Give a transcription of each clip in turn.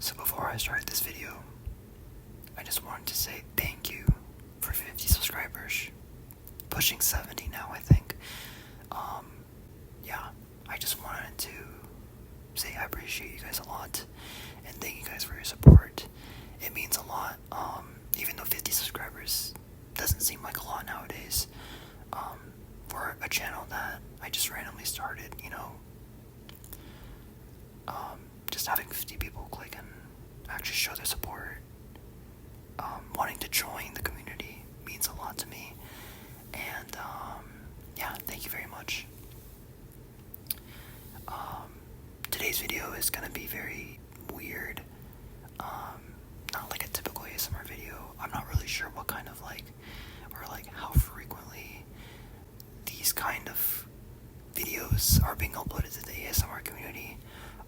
So before I start this video, I just wanted to say thank you for 50 subscribers. Pushing 70 now, I think. Yeah, I just wanted to say I appreciate you guys a lot, and thank you guys for your support. It means a lot, even though 50 subscribers doesn't seem like a lot nowadays, for a channel that I just randomly started, just having 50 people click and actually show their support, wanting to join the community means a lot to me, and yeah, thank you very much. Today's video is gonna be very weird, not like a typical ASMR video. I'm not really sure what kind of how frequently these kind of videos are being uploaded to the ASMR community.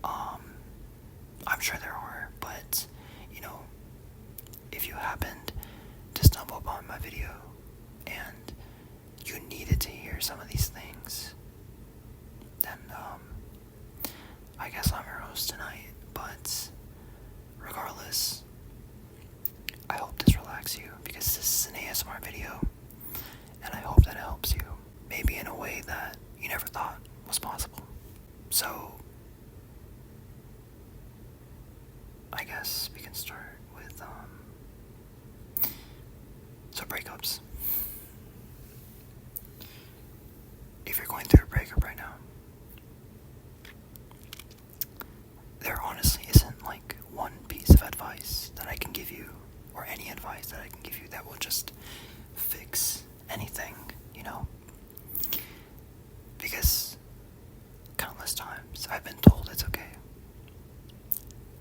I'm sure there are, but if you happened to stumble upon my video and you needed to hear some of these things, then I guess I'm your host tonight. But regardless, I hope this relaxes you, because this is an ASMR video, and I hope that it helps you, maybe in a way that you never thought was possible. So I guess we can start with breakups. If you're going through a breakup right now, there honestly isn't like one piece of advice that I can give you, or any advice that I can give you that will just fix anything, because countless times I've been told it's okay,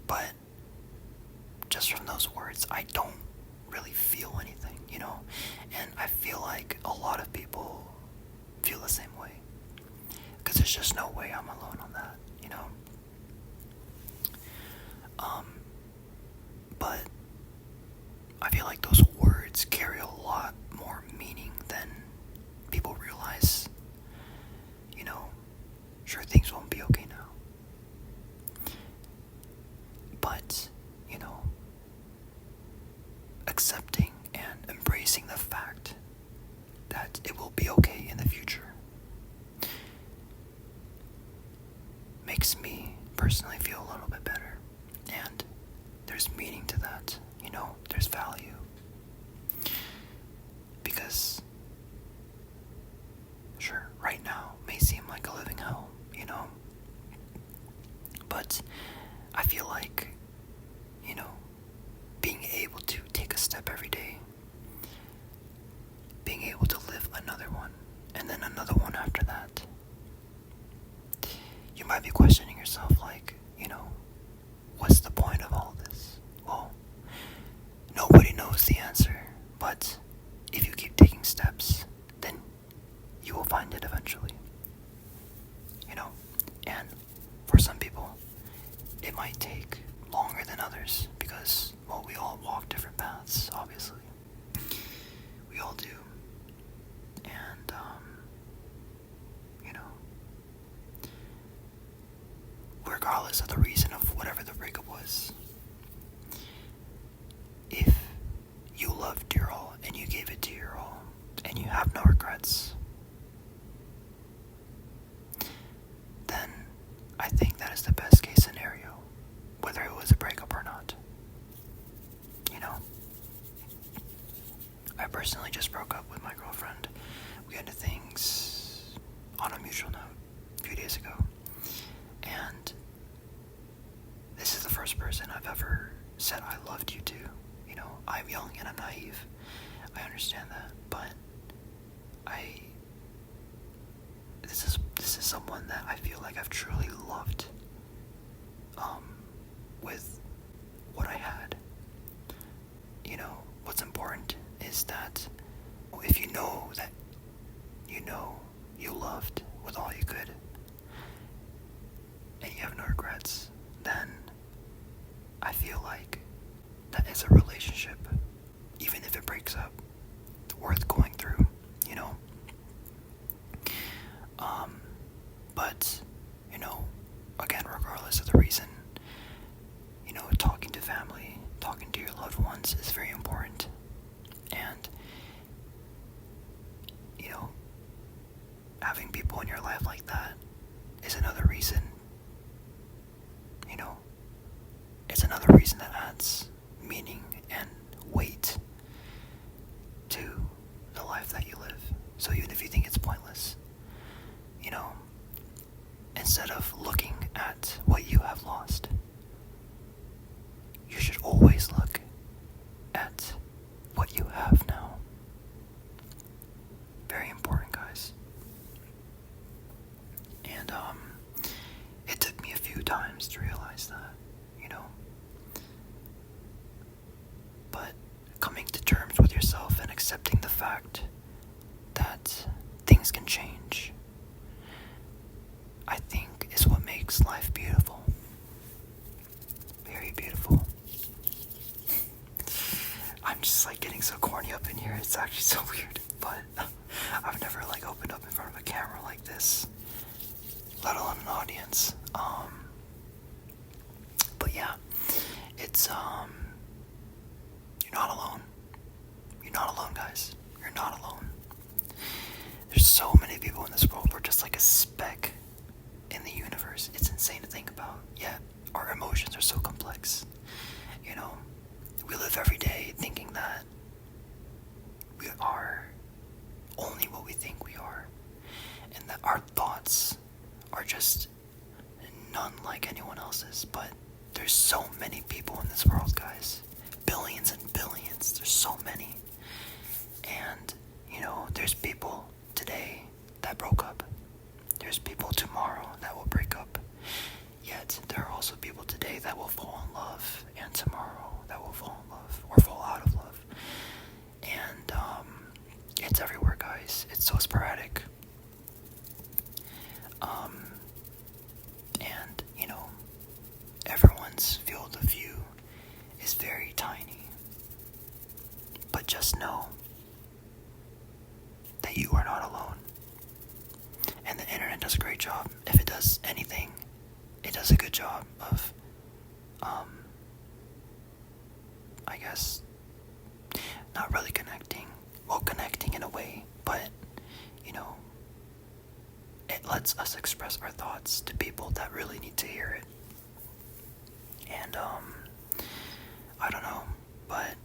but just from those words I don't really feel anything, and I feel like a lot of people feel the same way, because there's just no way I'm alone on that, but I feel like those words carry a lot more meaning than people realize. Sure, things won't be okay now, but accepting and embracing the fact that it will be okay in the future makes me personally feel a little bit better, and there's meaning to that, there's value, because sure, right now may seem like a living hell, but I feel like, being able to take a step every day, being able to live another one, and then another one after that, you might be questioning yourself, what's the point of all this? Well, nobody knows the answer, but if you keep taking steps, then you will find it eventually, and for some people, it might take longer than others, because, well, we all walk different paths, obviously. We all do. And, regardless of the reason of whatever the breakup was, if you loved your all and you gave it to your all and you have no regrets, then I think that is the best case scenario, whether it was a breakup or not. I personally just broke up with my girlfriend. We ended things on a mutual note a few days ago, and this is the first person I've ever said I loved you to. I'm young and I'm naive, I understand that, but this is someone that I feel like I've truly loved, with what I had. What's important is that if you know that you loved with all you could, and you have no regrets, then I feel like that is a relationship, even if it breaks up, worth going through, but again, regardless of the reason, talking instead of looking at what you have lost, you should always look at what you have now. Very important, guys. And it took me a few times to realize that, but coming to terms with yourself and accepting the fact that things can change, I think, is what makes life beautiful. Very beautiful. I'm just getting so corny up in here. It's actually so weird, but I've never opened up in front of a camera like this, let alone an audience. But yeah, it's you're not alone. You're not alone, guys. You're not alone. There's so many people in this world. We're just like a speck in the universe. It's insane to think about. Yet our emotions are so complex. We live every day thinking that we are only what we think we are, and that our thoughts are just none like anyone else's. But there's so many people in this world, guys. Billions and billions. There's so many. And, there's people today that broke up. There's people tomorrow that will break up. Yet, there are also people today that will fall in love, and tomorrow that will fall in love, or fall out of love. And, it's everywhere, guys. It's so sporadic. And, everyone's field of view is very tiny. But just know that you are not alone. And the internet does a great job. If it does anything, it does a good job of, I guess, not really connecting. Well, connecting in a way, but, it lets us express our thoughts to people that really need to hear it. And, I don't know, but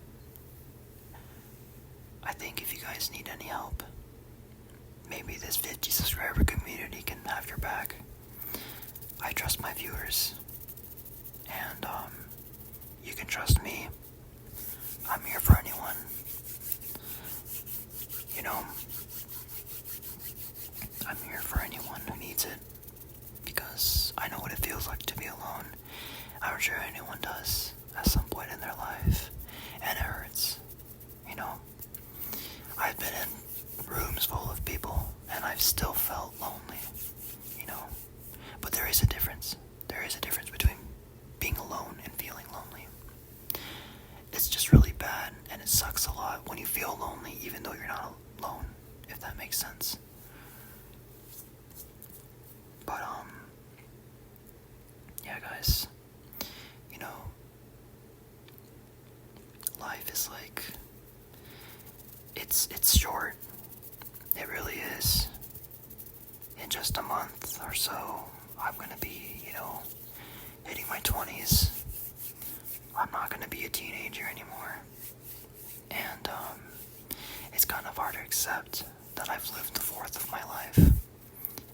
I think if you guys need any help, maybe this 50 subscriber community can have your back. I trust my viewers, and you can trust me. I'm here for anyone. I'm here for anyone who needs it, because I know what it feels like to be alone. I'm sure anyone does at some point in their life, and it hurts. I've been in rooms full of people, and I've still felt lonely. But there is a difference. There is a difference between being alone and feeling lonely. It's just really bad, and it sucks a lot when you feel lonely even though you're not alone, if that makes sense. But, yeah, guys, life is it's short. It really is. In just a month or so, I'm gonna be, hitting my 20s. I'm not gonna be a teenager anymore. And, it's kind of hard to accept that I've lived the fourth of my life.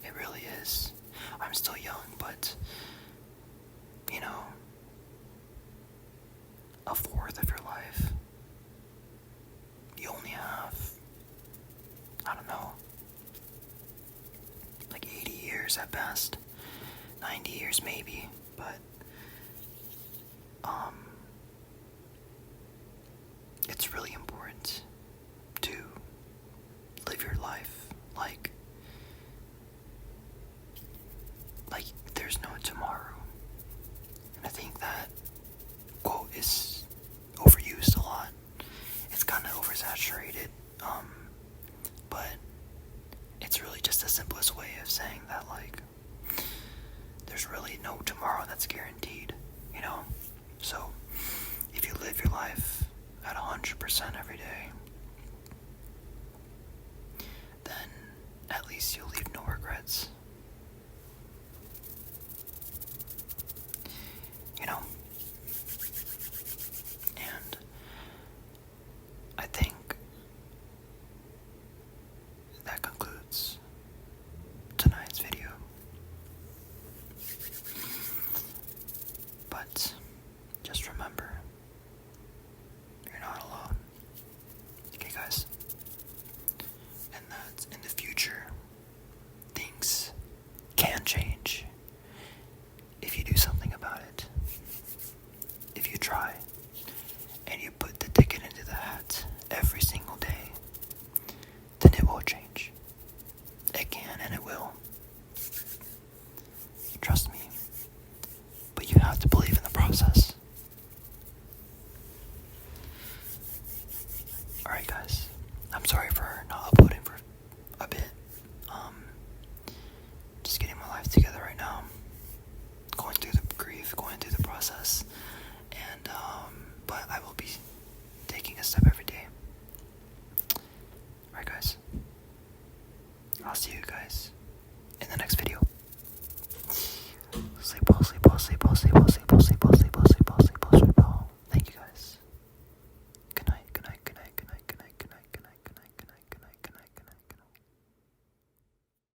It really is. I'm still young, but, a fourth of your life, you only have, I don't know, 80 years at best, 90 years maybe, but, it's really important to live your life like there's no tomorrow. And I think that quote is overused a lot. It's kind of oversaturated, but it's really just the simplest way of saying that, there's really no tomorrow that's guaranteed, So, if you live your life at 100% every day, then at least you'll leave no regrets. And I think that concludes tonight's video. But just remember,